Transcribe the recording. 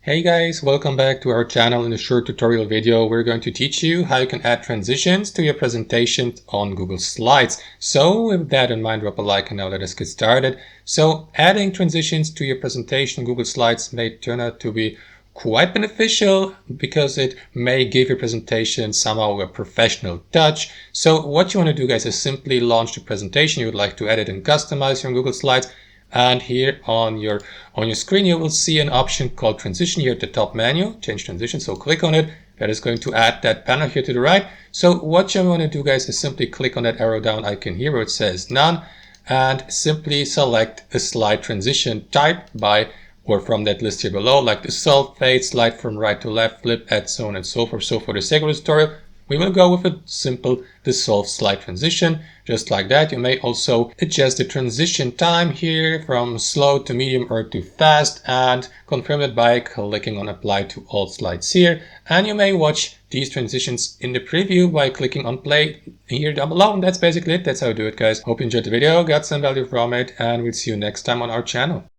Hey guys, welcome back to our channel. In a short tutorial video, we're going to teach you how you can add transitions to your presentation on Google Slides. So with that in mind, drop a like and now let us get started. So adding transitions to your presentation on Google Slides may turn out to be quite beneficial because it may give your presentation somehow a professional touch. So what you want to do, guys, is simply launch the presentation you would like to edit and customize your Google Slides. And here on your screen, you will see an option called transition here at the top menu, change transition. So click on it. That is going to add that panel here to the right. So what you want to do, guys, is simply click on that arrow down icon here where it says none and simply select a slide transition type by or from that list here below, like the self, fade, slide from right to left, flip, add, so on and so forth. So for the sake of the tutorial, we will go with a simple dissolve slide transition, just like that. You may also adjust the transition time here from slow to medium or to fast and confirm it by clicking on apply to all slides here. And you may watch these transitions in the preview by clicking on play here down below. And that's basically it. That's how I do it, guys. Hope you enjoyed the video, got some value from it, and we'll see you next time on our channel.